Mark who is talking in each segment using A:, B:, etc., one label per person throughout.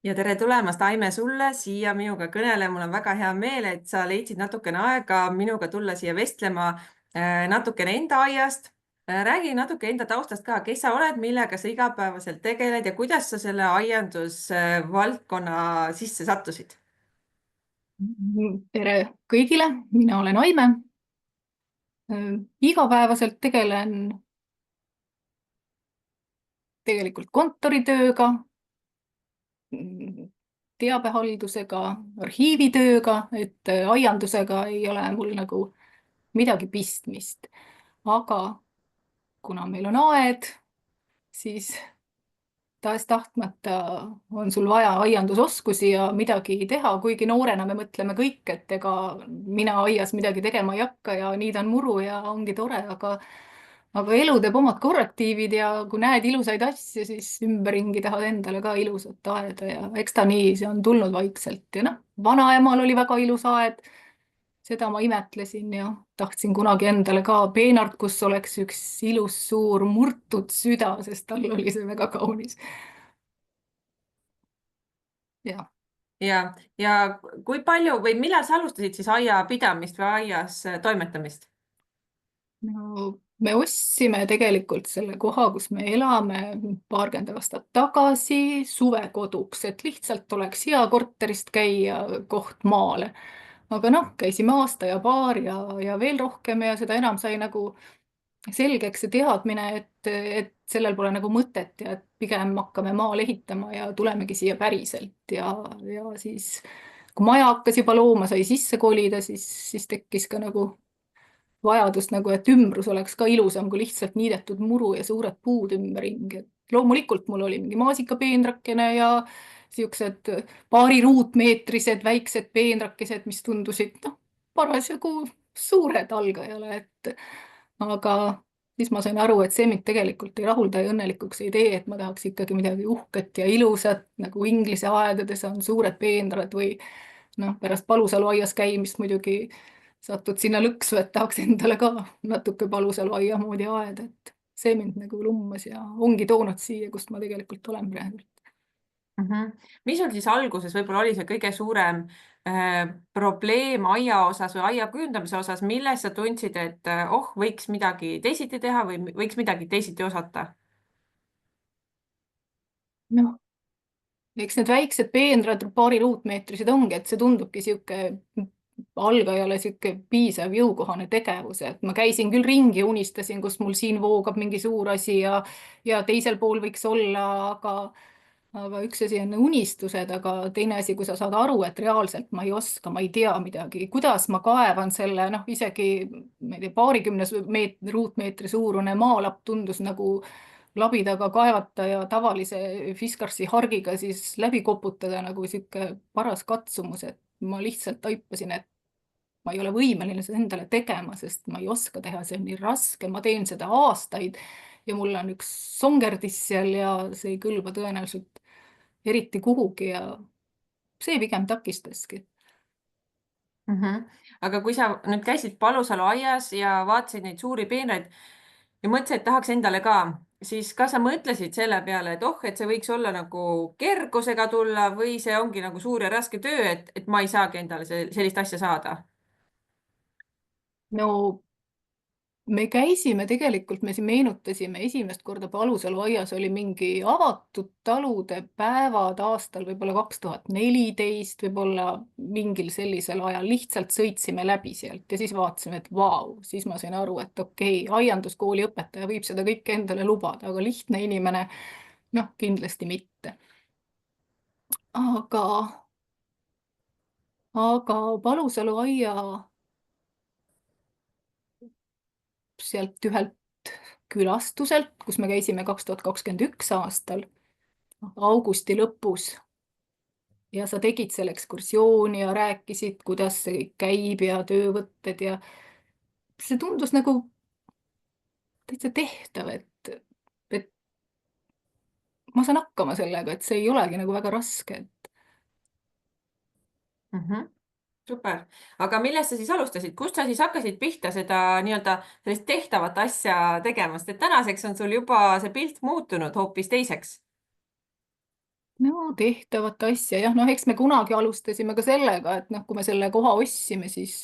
A: Ja tere tulemast, Aime, sulle siia minuga kõnele. Mul on väga hea meel, et sa leidsid natukene aega minuga tulla siia vestlema natukene enda aiast. Räägi natuke enda taustast ka, kes sa oled, millega sa igapäevaselt tegeled ja kuidas sa selle aiandusvaldkonna sisse sattusid?
B: Tere kõigile, mina olen Aime. Igapäevaselt tegelen tegelikult kontoritööga, teabehaldusega, arhiivitööga, et aiandusega ei ole mul nagu midagi pistmist. Aga kuna meil on aed, siis tahes-tahtmata on sul vaja aiandusoskusi ja midagi teha, kuigi noorena me mõtleme kõik, et ega mina aias midagi tegema ei hakka ja niidan muru ja ongi tore, aga elu teeb omad korrektiivid ja kui näed ilusaid asju, siis ümberringi tahad endale ka ilusat aeda ja eks ta nii, see on tulnud vaikselt ja noh, vanaemal oli väga ilus aed, seda ma imetlesin ja tahtsin kunagi endale ka peenart, kus oleks üks ilus suur murtud süda, sest tal oli see väga kaunis. Ja
A: Ja kui palju või millal sa alustasid siis aiapidamist või aias toimetamist?
B: no me ostsime tegelikult selle koha, kus me elame paarkümmend aastat tagasi suvekoduks, et lihtsalt oleks hea korterist käia koht maale. aga noh, käisime aasta ja paar ja veel rohkem ja seda enam sai nagu selgeks see teadmine, et sellel pole nagu mõtet ja et pigem hakkame maal ehitama ja tulemegi siia päriselt ja siis kui maja hakkas juba looma, sai sisse kolida, siis tekkis ka nagu vajadus nagu, et ümbrus oleks ka ilusam kui lihtsalt niidetud muru ja suured puud ümberringi. loomulikult mul oli mingi maasikapeenrakene ja siuksed paari ruutmeetrised väiksed peenrakesed, mis tundusid parasjagu suured algajale, et aga siis ma sain aru, et see mind tegelikult ei rahulda ja õnnelikuks ei tee, et ma tahaks ikkagi midagi uhket ja ilusat, nagu Inglise aedades on suured peenrad või noh, pärast Palusalu aias käimist muidugi satud sinna lõksu, et tahaks endale ka natuke Palusalu aia moodi aeda, et see mind nagu lummas ja ongi toonud siia, kust ma tegelikult olen praegu.
A: Mis sul siis alguses võib-olla oli see kõige suurem probleem aia osas või aia kujundamise osas, milles sa tundsid, et võiks midagi teisiti teha või võiks midagi teisiti osata?
B: noh, eks need väiksed peenrad, paari ruutmeetrised ongi, et see tundubki sihuke algajale sihuke piisav jõukohane tegevus, et ma käisin küll ringi ja unistasin, kus mul siin voogab mingi suur asi ja teisel pool võiks olla, aga üks asi on unistused, aga teine asi, kui sa saad aru, et reaalselt ma ei oska, ma ei tea midagi, kuidas ma kaevan selle, noh, isegi ma ei tea, ruutmeetri suurune maalapp tundus nagu labidaga kaevata ja tavalise Fiskarsi hargiga siis läbi koputada nagu sihuke paras katsumus, et ma lihtsalt taipasin, et ma ei ole võimeline seda endale tegema, sest ma ei oska teha, see on nii raske, ma teen seda aastaid ja mul on üks songerdis seal ja see ei kõlba tõenäoliselt eriti kuhugi ja see pigem takistaski.
A: Aga kui sa nüüd käisid Palusalu aias ja vaatasid neid suuri peenraid ja mõtlesid, et tahaks endale ka, siis kas sa mõtlesid selle peale, et et see võiks olla nagu kergusega tulla või see ongi nagu suur ja raske töö, et ma ei saagi endale sellist asja saada?
B: no me käisime tegelikult, me siin meenutasime esimest korda Palusalu aias oli mingi avatud talude päevad aastal võib-olla 2014, võib-olla mingil sellisel ajal, lihtsalt sõitsime läbi sealt ja siis vaatasime, et vau, siis ma sain aru, et okei, aianduskooli õpetaja võib seda kõike endale lubada, aga lihtne inimene, noh, kindlasti mitte. aga, aga Palusalu aia sealt ühelt külastuselt, kus me käisime 2021 aastal augusti lõpus ja sa tegid selle ekskursiooni ja rääkisid, kuidas see kõik käib ja töövõtted ja see tundus nagu täitsa tehtav, et ma saan hakkama sellega, et see ei olegi nagu väga raske.
A: Super, aga millest sa siis alustasid, kust sa siis hakkasid pihta seda nii-öelda sellist tehtavat asja tegemast, et tänaseks on sul juba see pilt muutunud hoopis teiseks?
B: no tehtavat asja jah, noh, eks me kunagi alustasime ka sellega, et noh, kui me selle koha ostsime, siis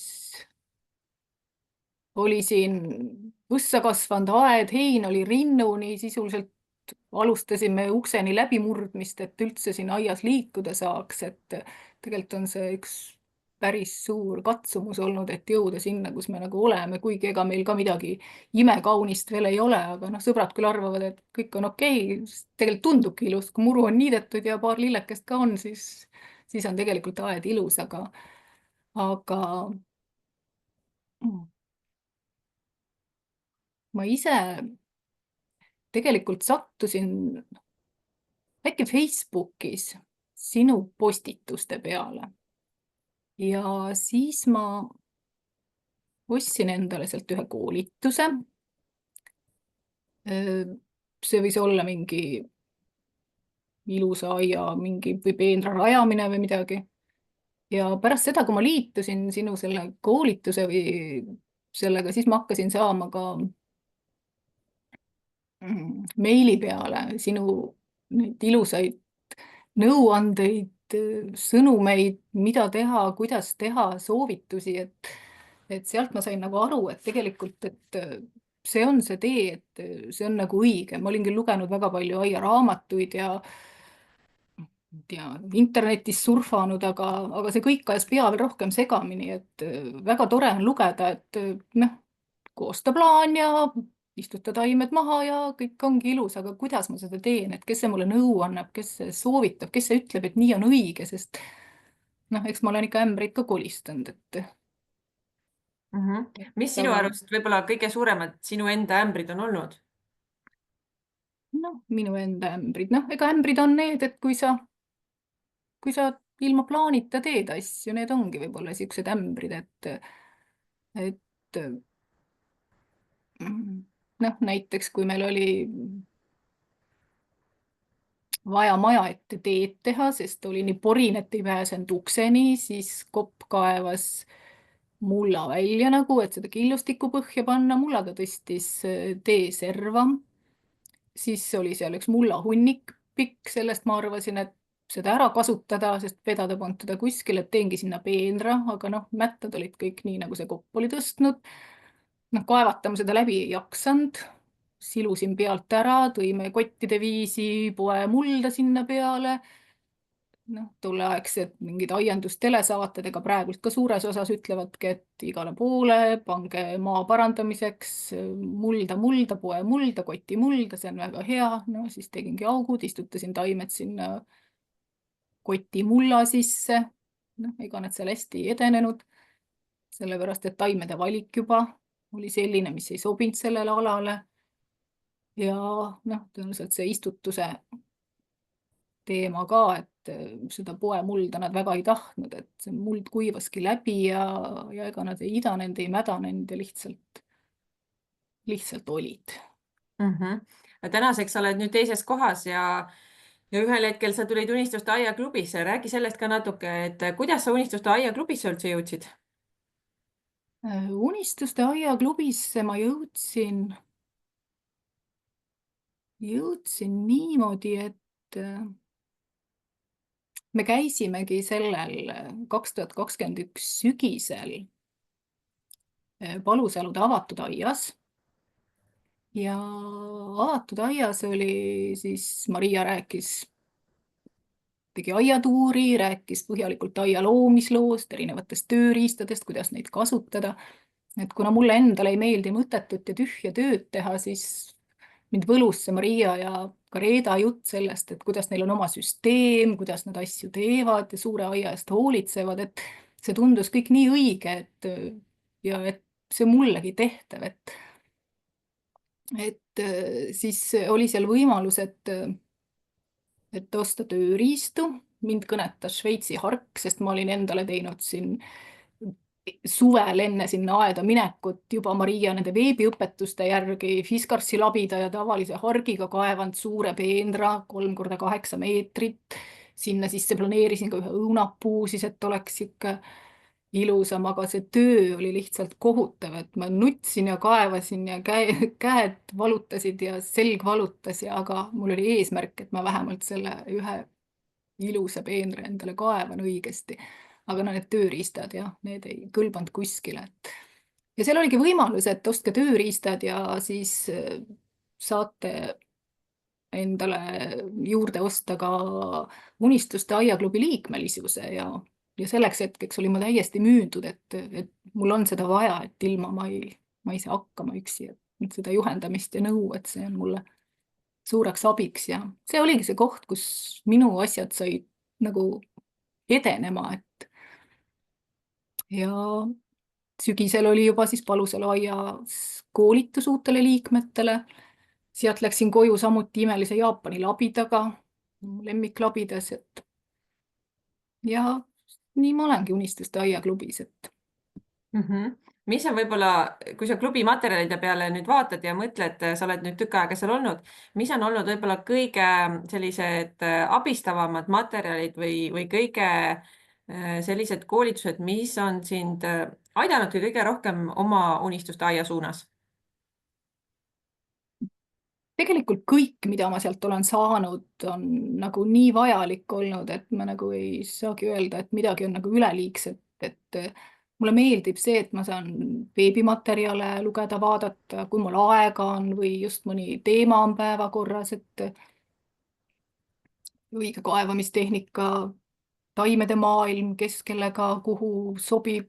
B: oli siin põssa kasvanud aed, hein oli rinnuni, sisuliselt alustasime ukseni läbimurdmist, et üldse siin aias liikuda saaks, et tegelikult on see üks päris suur katsumus olnud, et jõuda sinna, kus me nagu oleme, kuigi ega meil ka midagi imekaunist veel ei ole, aga noh, sõbrad küll arvavad, et kõik on okei, tegelikult tundubki ilus, kui muru on niidetud ja paar lillekest ka on, siis on tegelikult aed ilus, aga ma ise tegelikult sattusin äkki Facebookis sinu postituste peale ja siis ma ostsin endale sealt ühe koolituse. See võis olla mingi ilusa aia mingi või peenra rajamine või midagi. Ja pärast seda, kui ma liitusin sinu selle koolituse või sellega, siis ma hakkasin saama ka meili peale sinu neid ilusaid nõuandeid, sõnumeid, mida teha, kuidas teha, soovitusi, et sealt ma sain nagu aru, et tegelikult, et see on see tee, et see on nagu õige. Ma olin küll lugenud väga palju aiaraamatuid ja internetis surfanud, aga see kõik ajas pea veel rohkem segamini, et väga tore on lugeda, et noh, koosta plaan ja istuta taimed maha ja kõik ongi ilus, aga kuidas ma seda teen, et kes see mulle nõu annab, kes see soovitab, kes see ütleb, et nii on õige, sest noh, eks ma olen ikka ämbreid ka kolistanud,
A: Mis sinu
B: aga
A: arust võib-olla kõige suuremad sinu enda ämbrid on olnud?
B: noh, minu enda ämbrid, noh, ega ämbrid on need, et kui sa ilma plaanita teed asju, need ongi võib-olla siuksed ämbrid, et noh, näiteks kui meil oli vaja maja ette teed teha, sest oli nii porin, et ei pääsenud ukseni, siis kopp kaevas mulla välja nagu, et seda killustikku põhja panna, mullaga tõstis tee serva. Siis oli seal üks mullahunnik pikk, sellest ma arvasin, et seda ära kasutada, sest vedada polnud teda kuskile, et teengi sinna peenra, aga noh, mättad olid kõik nii, nagu see kopp oli tõstnud. Noh, kaevatama seda läbi ei jaksanud, silusin pealt ära, tõime kottide viisi poe mulda sinna peale. Noh, tolleaegsed mingid aiandustelesaated, ega praegult ka suures osas ütlevadki, et igale poole pange maa parandamiseks mulda, poe mulda, koti mulda, see on väga hea. No siis tegingi augud, istutasin taimed sinna koti mulla sisse. noh, ega nad seal hästi ei edenenud, sellepärast et taimede valik juba oli selline, mis ei sobinud sellele alale. ja noh, tõenäoliselt see istutuse teema ka, et seda poemulda nad väga ei tahtnud, et see muld kuivaski läbi ja ega nad ei idanenud, ei mädanenud ja lihtsalt olid.
A: Tänaseks sa oled nüüd teises kohas ja ühel hetkel sa tulid Unistuste aiaklubisse. Räägi sellest ka natuke, et kuidas sa Unistuste aiaklubisse üldse jõudsid?
B: Unistuste aiaklubisse ma jõudsin niimoodi, et me käisimegi sellel 2021 sügisel Palusalude avatud aias. Ja avatud aias oli siis, Maria tegi aiatuuri, rääkis põhjalikult aia loomisloost, erinevatest tööriistadest, kuidas neid kasutada. Et kuna mulle endale ei meeldi mõttetut ja tühja tööd teha, siis mind võlus see Maria ja ka Reeda jutt sellest, et kuidas neil on oma süsteem, kuidas nad asju teevad ja suure aia eest hoolitsevad, et see tundus kõik nii õige, et see mullegi tehtav, et siis oli seal võimalus, et osta tööriistu. Mind kõnetas Šveitsi hark, sest ma olin endale teinud siin suvel enne sinna aeda minekut juba Maria nende veebiõpetuste järgi Fiskarsi labida ja tavalise hargiga kaevanud suure peenra 3x8 meetrit. Sinna sisse planeerisin ka ühe õunapuu, siis et oleks ikka ilusam, aga see töö oli lihtsalt kohutav, et ma nutsin ja kaevasin ja käed valutasid ja selg valutas aga mul oli eesmärk, et ma vähemalt selle ühe ilusa peenra endale kaevan õigesti. Aga no need tööriistad jah, need ei kõlbanud kuskile. Ja seal oligi võimalus, et ostke tööriistad ja siis saate endale juurde osta ka Unistuste Aiaklubi liikmelisuse ja selleks hetkeks oli ma täiesti müüdud, et mul on seda vaja, et ilma ma ei saa hakkama üksi, et seda juhendamist ja nõu, et see on mulle suureks abiks ja see oligi see koht, kus minu asjad said nagu edenema, et ja sügisel oli juba siis Palusalu aias koolitus uutele liikmetele. Sealt läksin koju samuti imelise Jaapani labidaga, lemmiklabidas, ja nii ma olengi Unistuste Aiaklubis,
A: Mis on võib-olla, kui sa klubi materjalide peale nüüd vaatad ja mõtled, sa oled nüüd tükk aega seal olnud, mis on olnud võib-olla kõige sellised abistavamad materjalid või kõige sellised koolitused, mis on sind aidanudki kõige rohkem oma unistuste aia suunas?
B: tegelikult kõik, mida ma sealt olen saanud, on nagu nii vajalik olnud, et ma nagu ei saagi öelda, et midagi on nagu üleliigset, et mulle meeldib see, et ma saan veebimaterjale lugeda, vaadata, kui mul aega on või just mõni teema on päevakorras, et õige kaevamistehnika, taimede maailm, kes kellega kuhu sobib,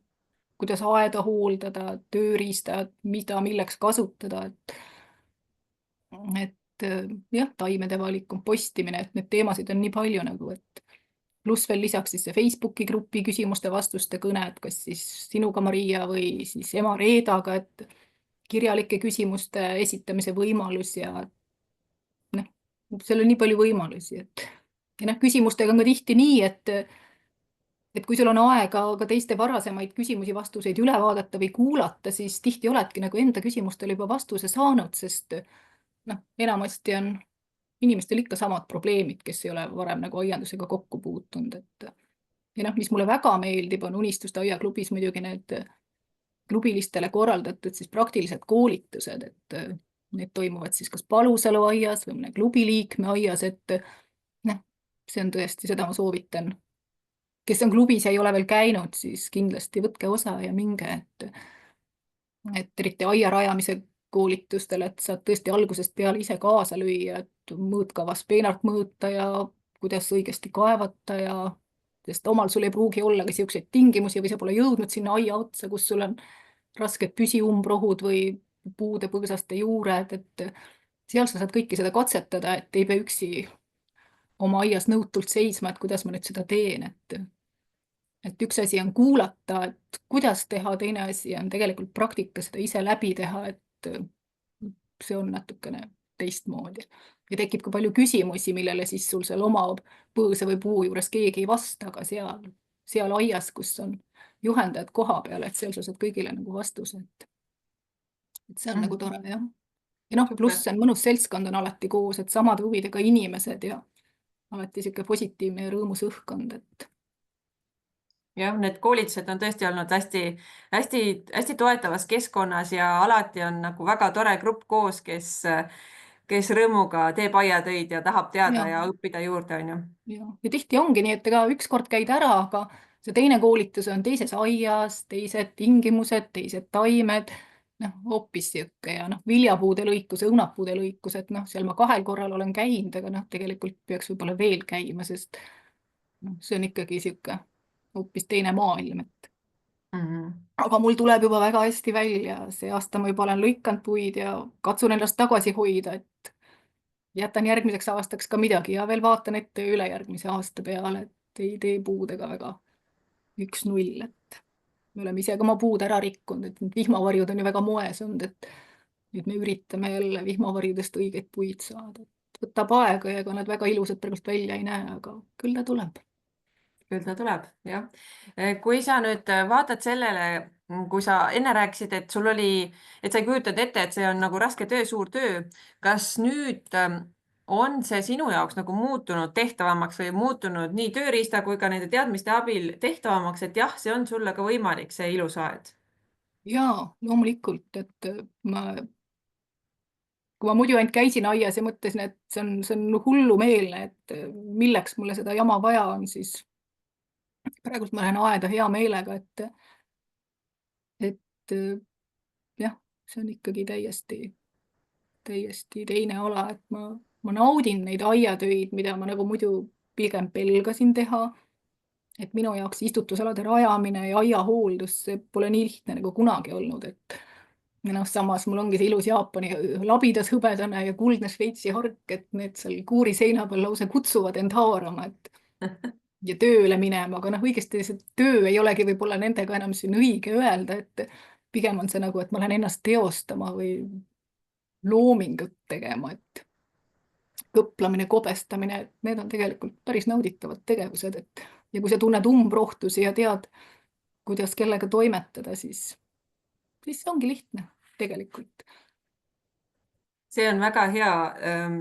B: kuidas aeda hooldada, tööriistad, mida milleks kasutada, et jah, taimede valik, kompostimine, et neid teemasid on nii palju nagu, et pluss veel lisaks siis see Facebooki grupi küsimuste-vastuste kõned, kas siis sinuga, Maria, või siis ema Reedaga, et kirjalike küsimuste esitamise võimalus ja noh, seal on nii palju võimalusi, et ja noh, küsimustega on ka tihti nii, et kui sul on aega ka teiste varasemaid küsimusi-vastuseid üle vaadata või kuulata, siis tihti oledki nagu enda küsimustele juba vastuse saanud, sest noh, enamasti on inimestel ikka samad probleemid, kes ei ole varem nagu aiandusega kokku puutunud, et ja noh, mis mulle väga meeldib, on Unistuste Aiaklubis muidugi need klubilistele korraldatud siis praktilised koolitused, et need toimuvad siis kas Palusalu aias või mõne klubi liikme aias, et noh, see on tõesti, seda ma soovitan. Kes on klubis ja ei ole veel käinud, siis kindlasti võtke osa ja minge, et eriti aia rajamise koolitustel, et saad tõesti algusest peale ise kaasa lüüa, et mõõtkavas peenart mõõta ja kuidas õigesti kaevata ja sest omal sul ei pruugi olla ka niisuguseid tingimusi või sa pole jõudnud sinna aia otsa, kus sul on rasked püsiumbrohud või puude põõsaste juured, et seal sa saad kõike seda katsetada, et ei pea üksi oma aias nõutult seisma, et kuidas ma nüüd seda teen, et üks asi on kuulata, et kuidas teha, teine asi on tegelikult praktika seda ise läbi teha, et see on natukene teistmoodi. Ja tekib ka palju küsimusi, millele siis sul seal oma põõsa või puu juures keegi ei vasta, aga seal aias, kus on juhendajad koha peal, et seal sa saad kõigile nagu vastuse, et see on nagu tore, jah. Ja noh, pluss on mõnus seltskond on alati koos, et samade huvidega inimesed ja alati niisugune positiivne ja rõõmus õhkkond, et
A: jah, need koolitused on tõesti olnud hästi toetavas keskkonnas ja alati on nagu väga tore grupp koos, kes rõõmuga teeb aiatöid ja tahab teada ja õppida juurde, on ju.
B: Ja tihti ongi nii, et ega ükskord käid ära, aga see teine koolitus on teises aias, teised tingimused, teised taimed, noh, hoopis sihuke ja noh, viljapuude lõikus, õunapuude lõikus, et noh, seal ma 2 korral olen käinud, aga noh, tegelikult peaks võib-olla veel käima, sest noh, see on ikkagi sihuke hoopis teine maailm, et aga mul tuleb juba väga hästi välja, see aasta ma juba olen lõikanud puid ja katsun ennast tagasi hoida, et jätan järgmiseks aastaks ka midagi ja veel vaatan ette ülejärgmise aasta peale, et ei tee puudega väga 1-0, et me oleme ise ka oma puud ära rikkunud, et need vihmavarjud on ju väga moes olnud, et nüüd me üritame jälle vihmavarjudest õigeid puid saada. Võtab aega ja ega nad väga ilusad praegult välja ei näe, aga küll ta tuleb.
A: Küll ta tuleb, jah. Kui sa nüüd vaatad sellele, kui sa enne rääkisid, et sul oli, et sa ei kujutanud ette, et see on nagu raske töö, suur töö. Kas nüüd on see sinu jaoks nagu muutunud tehtavamaks või muutunud nii tööriista kui ka nende teadmiste abil tehtavamaks, et jah, see on sulle ka võimalik, see ilus aed?
B: Jaa, loomulikult, et ma kui ma muidu ainult käisin aias ja mõtlesin, et see on hullumeelne, et milleks mulle seda jama vaja on, siis praegult ma lähen aeda hea meelega, et jah, see on ikkagi täiesti teine ala, et ma naudin neid aiatöid, mida ma nagu muidu pigem pelgasin teha. Et minu jaoks istutusalade rajamine ja aiahooldus, see pole nii lihtne nagu kunagi olnud, et ja noh, samas mul ongi see ilus Jaapani labidas hõbedane ja kuldne Šveitsi hark, et need seal kuuri seina peal lausa kutsuvad end haarama, et ja tööle minema, aga noh, õigesti see töö ei olegi võib-olla nendega enam siin õige öelda, et pigem on see nagu, et ma lähen ennast teostama või loomingut tegema, et kõplamine, kobestamine, et need on tegelikult päris nauditavad tegevused, et ja kui sa tunned umbrohtusi ja tead, kuidas kellega toimetada, siis see ongi lihtne tegelikult.
A: see on väga hea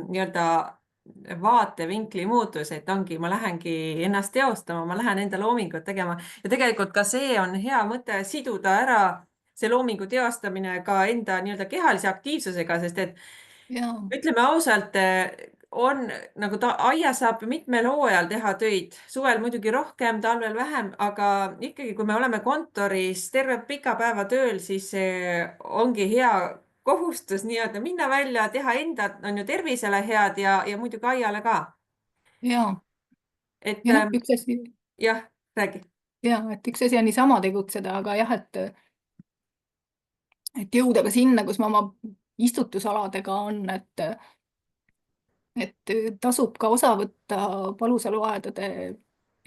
A: nii-öelda vaatevinkli muutus, et ongi, ma lähengi ennast teostama, ma lähen enda loomingut tegema ja tegelikult ka see on hea mõte siduda ära see loomingu teostamine ka enda nii-öelda kehalise aktiivsusega, sest et
B: Ja,
A: ütleme ausalt, on nagu ta aias saab mitmel hooajal teha töid, suvel muidugi rohkem, talvel vähem, aga ikkagi, kui me oleme kontoris terve pika päeva tööl, siis see ongi hea kohustus nii-öelda minna välja, teha enda, on ju tervisele head ja muidugi aiale ka.
B: ja,
A: et
B: ja noh, üks asi,
A: jah, räägi.
B: ja et üks asi on niisama tegutseda, aga jah, et jõuda ka sinna, kus ma oma istutusaladega on, et tasub ka osa võtta Palusalu aedade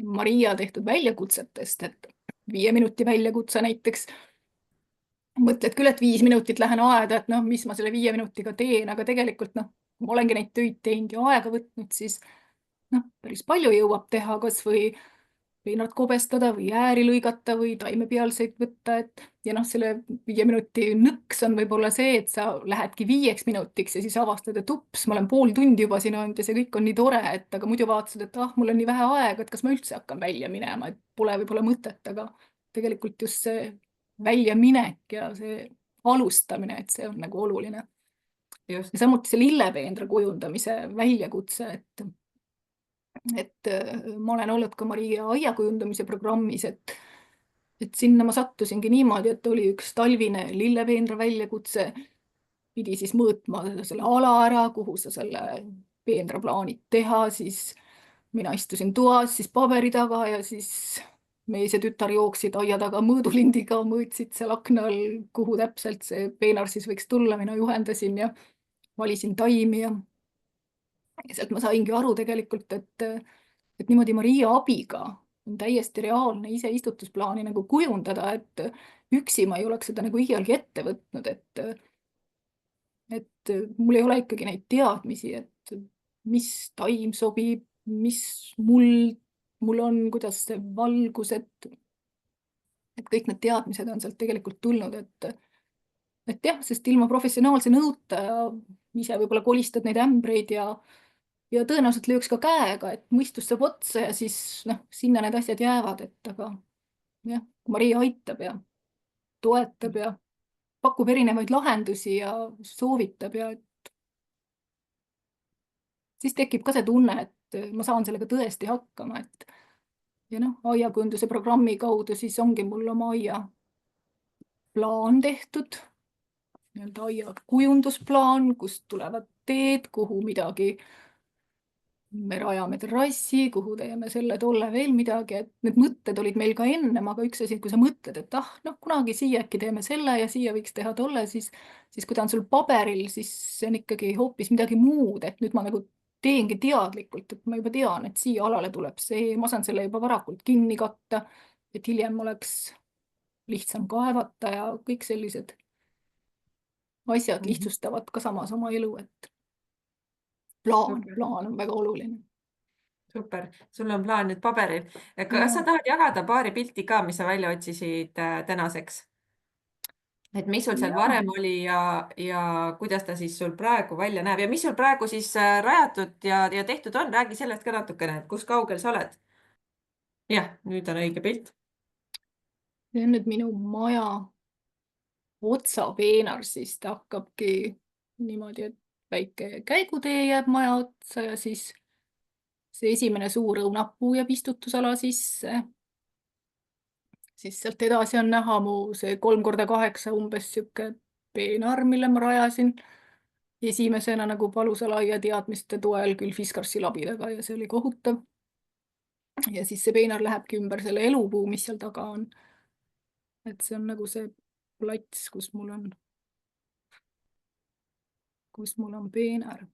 B: Maria tehtud väljakutsetest, et 5 minuti väljakutse näiteks. Mõtled küll, et 5 minutit lähen aeda, et noh, mis ma selle 5 minutiga teen, aga tegelikult noh, ma olengi neid töid teinud ja aega võtnud, siis noh, päris palju jõuab teha, kasvõi pinnad kobestada või ääri lõigata või taimepealseid võtta, et ja noh, selle 5 minuti nõks on võib-olla see, et sa lähedki 5 minutiks ja siis avastad, et ups, ma olen pool tundi juba siin olnud ja see kõik on nii tore, et aga muidu vaatasid, et ah, mul on nii vähe aega, et kas ma üldse hakkan välja minema, et pole võib-olla mõtet, aga tegelikult just see väljaminek ja see alustamine, et see on nagu oluline.
A: just.
B: Ja samuti see lillepeendra kujundamise väljakutse, et ma olen olnud ka Maria aia kujundamise programmis, et sinna ma sattusingi niimoodi, et oli üks talvine lillepeenra väljakutse, pidi siis mõõtma selle ala ära, kuhu sa selle peenra plaanid teha, siis mina istusin toas, siis paberi taga ja siis mees ja tütar jooksid aia taga mõõdulindiga, mõõtsid seal akna all, kuhu täpselt see peenar siis võiks tulla, mina juhendasin ja valisin taimi ja sealt ma saingi aru tegelikult, et niimoodi Maria abiga on täiesti reaalne ise istutusplaani nagu kujundada, et üksi ma ei oleks seda nagu iialgi ette võtnud, et mul ei ole ikkagi neid teadmisi, et mis taim sobib, mis mul on, kuidas see valgus, et kõik need teadmised on sealt tegelikult tulnud, et jah, sest ilma professionaalse nõuta ise võib-olla kolistad neid ämbreid ja tõenäoliselt lööks ka käega, et mõistus saab otsa ja siis noh, sinna need asjad jäävad, et aga jah, Maria aitab ja toetab ja pakub erinevaid lahendusi ja soovitab ja siis tekib ka see tunne, et ma saan sellega tõesti hakkama, et ja noh, aiakujunduse programmi kaudu siis ongi mul oma aia plaan tehtud, nii-öelda aia kujundusplaan, kust tulevad teed, kuhu midagi me rajame terrassi, kuhu teeme selle-tolle veel midagi, et need mõtted olid meil ka ennem, aga üks asi, kui sa mõtled, et ah, noh, kunagi siia äkki teeme selle ja siia võiks teha tolle, siis kui ta on sul paberil, siis see on ikkagi hoopis midagi muud, et nüüd ma nagu teengi teadlikult, et ma juba tean, et siia alale tuleb see, ma saan selle juba varakult kinni katta, et hiljem oleks lihtsam kaevata ja kõik sellised asjad lihtsustavad ka samas oma elu, et
A: Super,
B: plaan on väga oluline.
A: super, sul on plaan nüüd paberil. kas sa
B: Ja,
A: tahad jagada paari pilti ka, mis sa välja otsisid tänaseks? Et mis sul seal
B: ja.
A: varem oli ja kuidas ta siis sul praegu välja näeb ja mis sul praegu siis rajatud ja tehtud on, räägi sellest ka natukene, et kus kaugel sa oled? jah, nüüd on õige pilt.
B: See on nüüd minu maja otsapeenar, siis ta hakkabki niimoodi, et väike käigutee jääb maja otsa ja siis see esimene suur õunapuu jääb istutusala sisse. Siis sealt edasi on näha mu see 3x8 umbes sihuke peenar, mille ma rajasin esimesena nagu palusa laia teadmiste toel, küll Fiskarsi labidaga ja see oli kohutav. Ja siis see peenar lähebki ümber selle elupuu, mis seal taga on. Et see on nagu see plats, kus mul on peenar.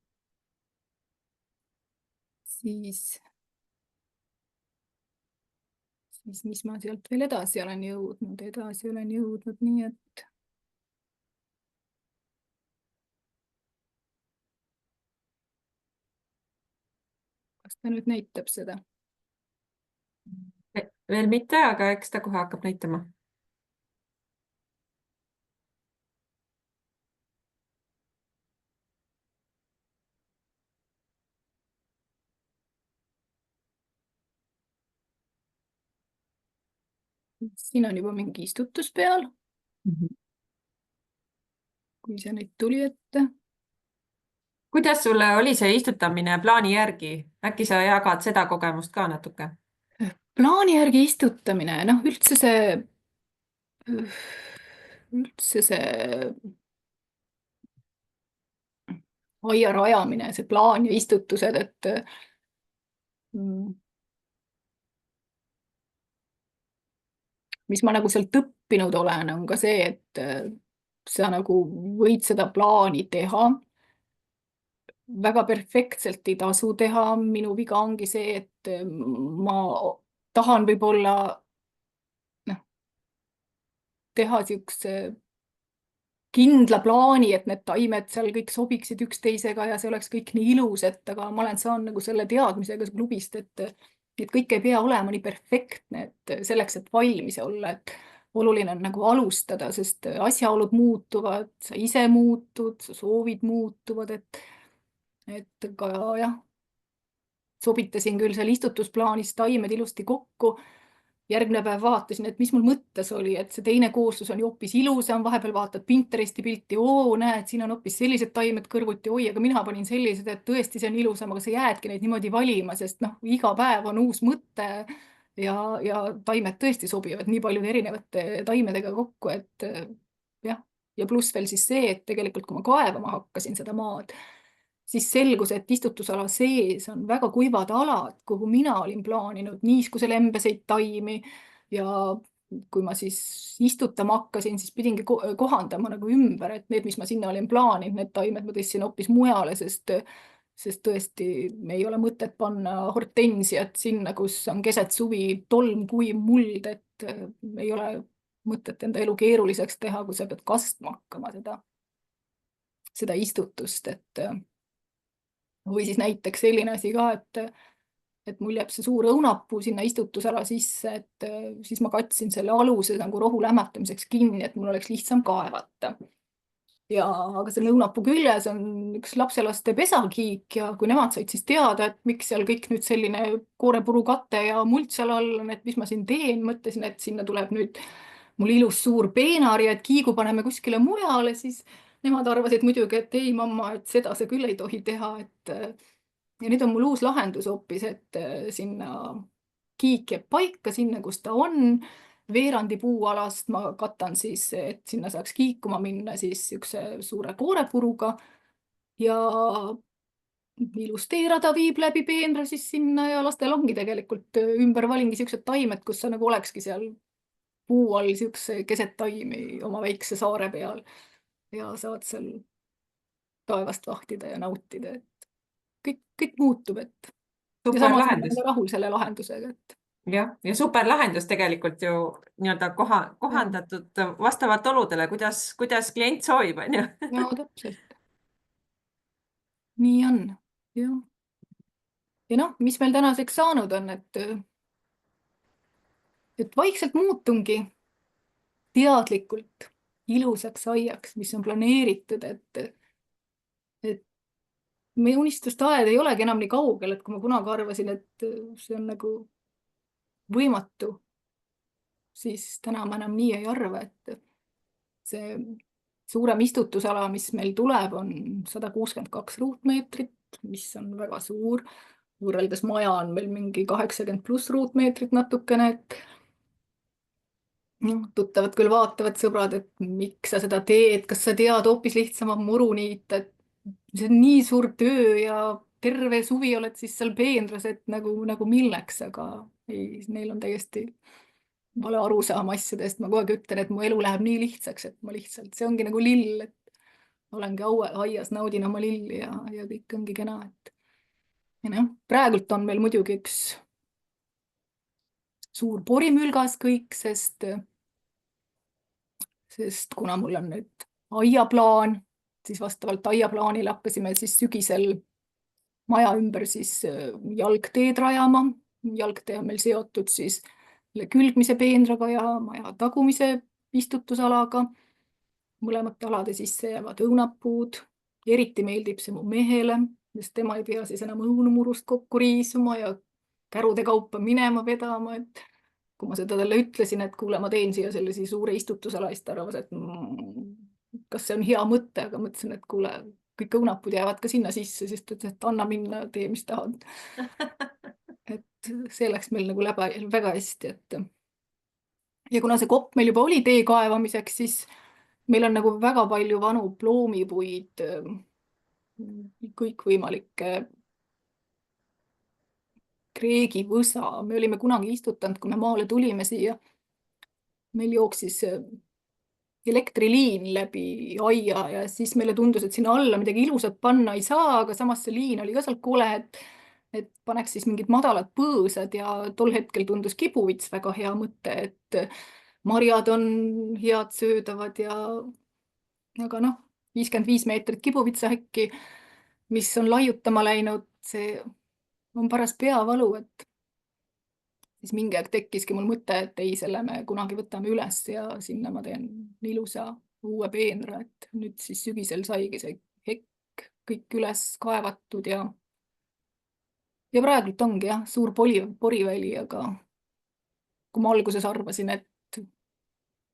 B: Siis mis ma sealt veel edasi olen jõudnud? Edasi olen jõudnud nii, et kas ta nüüd näitab seda?
A: Veel mitte, aga eks ta kohe hakkab näitama.
B: Siin on juba mingi istutus peal, kui see nüüd tuli ette.
A: Kuidas sulle oli see istutamine plaani järgi? Äkki sa jagad seda kogemust ka natuke?
B: Plaani järgi istutamine, noh üldse see aia rajamine, see plaan ja istutused, et mis ma nagu sealt õppinud olen, on ka see, et sa nagu võid seda plaani teha. Väga perfektselt ei tasu teha. Minu viga ongi see, et ma tahan võib-olla teha siukse kindla plaani, et need taimed seal kõik sobiksid üksteisega ja see oleks kõik nii ilus, aga ma olen saanud nagu selle teadmisega klubist, et kõik ei pea olema nii perfektne, et selleks, et valmis olla, et oluline on nagu alustada, sest asjaolud muutuvad, sa ise muutud, su soovid muutuvad, et ka jah, sobitasin küll seal istutusplaanis taimed ilusti kokku. Järgmine päev vaatasin, et mis mul mõttes oli, et see teine kooslus on ju hoopis ilusam, vahepeal vaatad Pinteresti pilti, oo, näed, siin on hoopis sellised taimed kõrvuti, oi, aga mina panin sellised, et tõesti see on ilusam, aga sa jäädki neid niimoodi valima, sest noh, iga päev on uus mõte ja taimed tõesti sobivad nii paljude erinevate taimedega kokku, et jah, ja pluss veel siis see, et tegelikult kui ma kaevama hakkasin seda maad, siis selgus, et istutusala sees on väga kuivad alad, kuhu mina olin plaaninud niiskuselembeseid taimi ja kui ma siis istutama hakkasin, siis pidingi kohandama nagu ümber, et need, mis ma sinna olin plaaninud, need taimed ma tõstsin hoopis mujale, sest tõesti ei ole mõtet panna hortensiat sinna, kus on keset suvi tolm, kuiv muld, et ei ole mõtet enda elu keeruliseks teha, kui sa pead kastma hakkama seda istutust, või siis näiteks selline asi ka, et mul jääb see suur õunapuu sinna istutusala sisse, et siis ma katsin selle aluse nagu rohu lämmatamiseks kinni, et mul oleks lihtsam kaevata. Aga selle õunapuu küljes on üks lapselaste pesakiik ja kui nemad said siis teada, et miks seal kõik nüüd selline koorepuru kate ja muld seal all on, et mis ma siin teen, mõtlesin, et sinna tuleb nüüd mul ilus suur peenar ja et kiigu paneme kuskile mujale, siis nemad arvasid muidugi, et ei, mamma, et seda sa küll ei tohi teha, ja nüüd on mul uus lahendus hoopis, et sinna kiik jääb paika, sinna, kus ta on. Veerandi puualast ma katan siis, et sinna saaks kiikuma minna siis üks suure koorepuruga ja ilus teerada viib läbi peenra siis sinna ja lastel ongi tegelikult ümber valingi siuksed taimed, kus sa nagu olekski seal puu all siukse keset taimi oma väikse saare peal ja saad seal taevast vahtida ja nautida, et kõik muutub, et ja
A: Super
B: samas
A: lahendus.
B: olen rahul selle lahendusega, et
A: Jah, ja super lahendus tegelikult ju nii-öelda kohandatud vastavalt oludele, kuidas klient soovib, on ju.
B: no täpselt. Nii on, jah. Ja noh, mis meil tänaseks saanud on, et vaikselt muutungi teadlikult ilusaks aiaks, mis on planeeritud, et meie unistuste aed ei olegi enam nii kaugel, et kui ma kunagi arvasin, et see on nagu võimatu, siis täna ma enam nii ei arva, et see suurem istutusala, mis meil tuleb, on 162 ruutmeetrit, mis on väga suur. Võrreldes maja on meil mingi 80+ ruutmeetrit natukene, et noh, tuttavad küll vaatavad, sõbrad, et miks sa seda teed, kas sa tead hoopis lihtsama muru niita, et see on nii suur töö ja terve suvi oled siis seal peenras, et nagu milleks, aga ei, neil on täiesti vale arusaam asjadest. Ma kogu aeg ütlen, et mu elu läheb nii lihtsaks, et ma lihtsalt, see ongi nagu lill, et olengi aias, naudin oma lilli ja kõik ongi kena, et ja noh, praegult on meil muidugi üks suur porimülgas kõik, sest kuna mul on nüüd aiaplaan, siis vastavalt aiaplaanile hakkasime siis sügisel maja ümber siis jalgteed rajama. Jalgtee on meil seotud siis külgmise peenraga ja maja tagumise istutusalaga. Mõlemate alade sisse jäävad õunapuud. Eriti meeldib see mu mehele, sest tema ei pea siis enam õunumurust kokku riisuma ja kärude kaupa minema vedama, et kui ma seda talle ütlesin, et kuule, ma teen siia sellise suure istutusala, siis ta arvas, et kas see on hea mõte, aga mõtlesin, et kuule, kõik õunapud jäävad ka sinna sisse, siis ta ütles, et anna minna, tee, mis tahad. Et see läks meil nagu väga hästi, et ja kuna see kopp meil juba oli tee kaevamiseks, siis meil on nagu väga palju vanu ploomipuid, kõikvõimalikke kreegivõsa. Me olime kunagi istutanud, kui me maale tulime siia, meil jooksis elektriliin läbi aia ja siis meile tundus, et sinna alla midagi ilusat panna ei saa, aga samas see liin oli ka seal kole, et paneks siis mingid madalad põõsad ja tol hetkel tundus kibuvits väga hea mõte, et marjad on head söödavad ja aga noh, 55 meetrit kibuvitsahekki, mis on laiutama läinud, see on paras peavalu, et siis mingi aeg tekkiski mul mõte, et ei, selle me kunagi võtame üles ja sinna ma teen ilusa uue peenra, et nüüd siis sügisel saigi see hekk kõik üles kaevatud ja praegult ongi jah, suur poriväli, aga kui ma alguses arvasin, et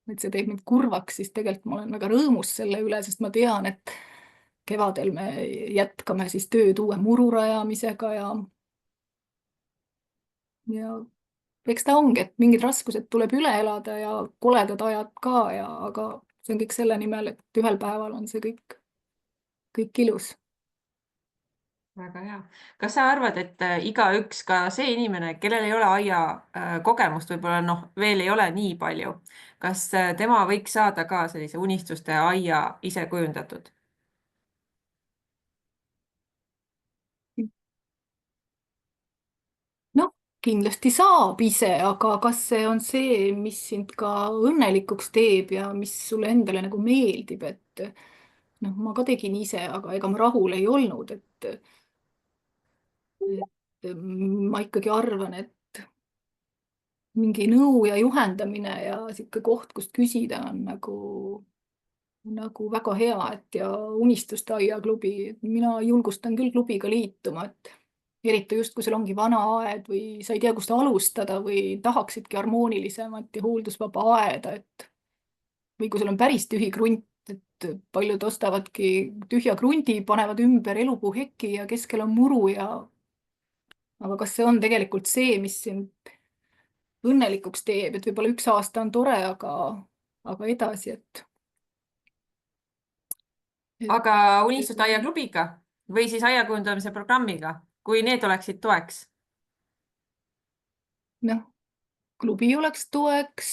B: see teeb mind kurvaks, siis tegelikult ma olen väga rõõmus selle üle, sest ma tean, et kevadel me jätkame siis tööd uue muru rajamisega ja eks ta ongi, et mingid raskused tuleb üle elada ja koledad ajad ka aga see on kõik selle nimel, et ühel päeval on see kõik ilus.
A: Väga hea. Kas sa arvad, et igaüks, ka see inimene, kellel ei ole aia kogemust, võib-olla noh, veel ei ole nii palju, kas tema võiks saada ka sellise unistuste aia ise kujundatud?
B: Noh, kindlasti saab ise, aga kas see on see, mis sind ka õnnelikuks teeb ja mis sulle endale nagu meeldib, et noh, ma ka tegin ise, aga ega ma rahul ei olnud, et ma ikkagi arvan, et mingi nõu ja juhendamine ja sihuke koht, kust küsida on nagu väga hea, et ja Unistuste aiaklubi, mina julgustan küll klubiga liituma, et eriti just, kui sul ongi vana aed või sa ei tea, kust alustada või tahaksidki harmoonilisemat ja hooldusvaba aeda, et või kui sul on päris tühi krunt, et paljud ostavadki tühja krundi, panevad ümber elupuuheki ja keskel on muru aga kas see on tegelikult see, mis sind õnnelikuks teeb, et võib-olla üks aasta on tore, aga edasi,
A: Aga Unistuste aiaklubiga või siis aiakujundamise programmiga, kui need oleksid toeks?
B: noh, klubi oleks toeks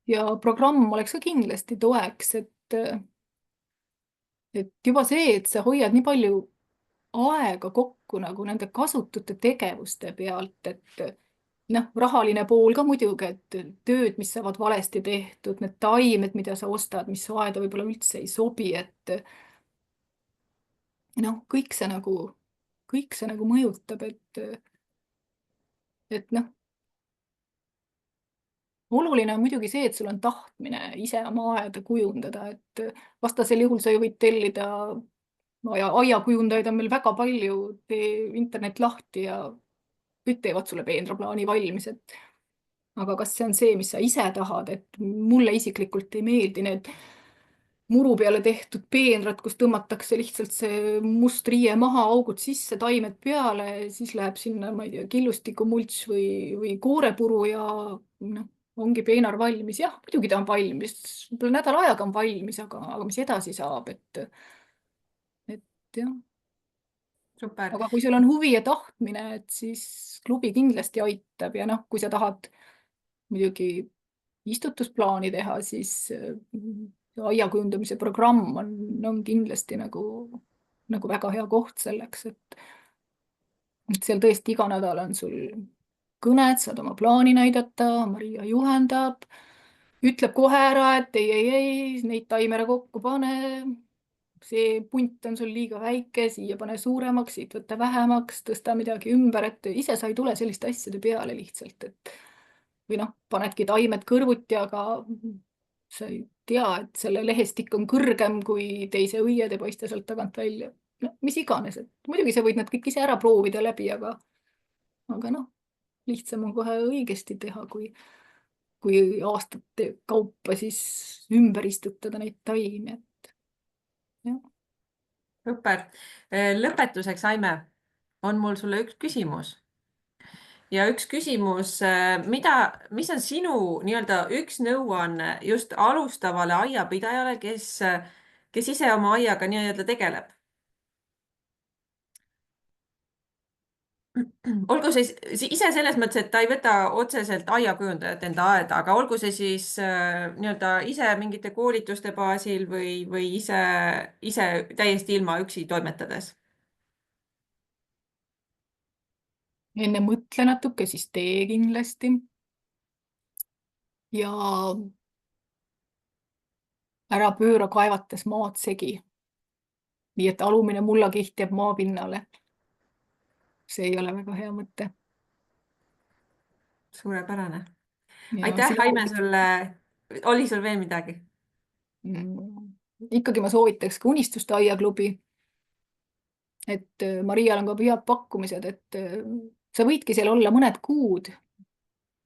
B: ja programm oleks ka kindlasti toeks, et juba see, et sa hoiad nii palju aega kokku nagu nende kasutute tegevuste pealt, et noh, rahaline pool ka muidugi, et tööd, mis saavad valesti tehtud, need taimed, mida sa ostad, mis su aeda võib-olla üldse ei sobi, et noh, kõik see nagu mõjutab, et noh, oluline on muidugi see, et sul on tahtmine ise oma aeda kujundada, et vastasel juhul sa ju võid tellida aiakujundajaid on meil väga palju, tee internet lahti ja kõik teevad sulle peenraplaani valmis, et aga kas see on see, mis sa ise tahad, et mulle isiklikult ei meeldi need muru peale tehtud peenrad, kus tõmmatakse lihtsalt see must riie maha, augud sisse, taimed peale, siis läheb sinna, ma ei tea, killustikumults või koorepuru ja noh, ongi peenar valmis. jah, muidugi ta on valmis, võib-olla nädala ajaga on valmis, aga mis edasi saab, et jah.
A: super.
B: aga kui sul on huvi ja tahtmine, et siis klubi kindlasti aitab ja noh, kui sa tahad muidugi istutusplaani teha, siis aia kujundamise programm on kindlasti nagu väga hea koht selleks, et seal tõesti iga nädal on sul kõned, saad oma plaani näidata, Maria juhendab, ütleb kohe ära, et ei, neid taimere kokku pane, see punt on sul liiga väike, siia pane suuremaks, siit võta vähemaks, tõsta midagi ümber, et ise sa ei tule selliste asjade peale lihtsalt, et või noh, panedki taimed kõrvuti, aga sa ei tea, et selle lehestik on kõrgem kui teise õied ei paista sealt tagant välja. no mis iganes, et muidugi sa võid nad kõik ise ära proovida läbi, aga noh, lihtsam on kohe õigesti teha, kui aastate kaupa siis ümber istutada neid taimi, et jah.
A: super. Lõpetuseks, Aime, on mul sulle üks küsimus. Ja üks küsimus, mis on sinu nii-öelda üks nõuanne just alustavale aiapidajale, kes ise oma aiaga nii-öelda tegeleb? Olgu see ise selles mõttes, et ta ei võta otseselt aiakujundajat enda aeda, aga olgu see siis nii-öelda ise mingite koolituste baasil või ise täiesti ilma üksi toimetades.
B: enne mõtle natuke, siis tee kindlasti. ja ära pööra kaevates maad segi. nii et alumine mullakiht jääb maapinnale. see ei ole väga hea mõte.
A: Suurepärane.
B: ja
A: Aitäh,
B: sina
A: Aime, sulle. Oli sul veel midagi?
B: ikkagi ma soovitaks ka Unistuste aiaklubi. et Marial on ka head pakkumised, et sa võidki seal olla mõned kuud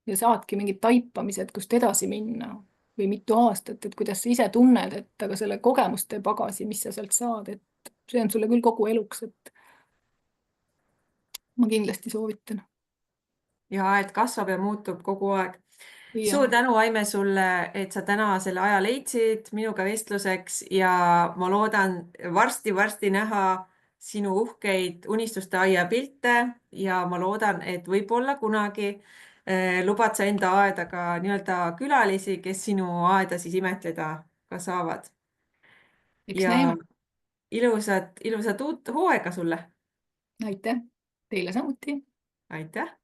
B: ja saadki mingid taipamised, kust edasi minna või mitu aastat, et kuidas sa ise tunned, et aga selle kogemuste pagasi, mis sa sealt saad, et see on sulle küll kogu eluks, et ma kindlasti soovitan.
A: Ja aed kasvab ja muutub kogu aeg.
B: ja
A: Suur tänu, Aime, sulle, et sa täna selle aja leidsid minuga vestluseks ja ma loodan varsti-varsti näha sinu uhkeid unistuste aia pilte ja ma loodan, et võib-olla kunagi lubad sa enda aeda ka nii-öelda külalisi, kes sinu aeda siis imetleda ka saavad.
B: eks
A: Ja
B: näeme.
A: ilusat uut hooaega sulle.
B: aitäh teile samuti.
A: Aitäh!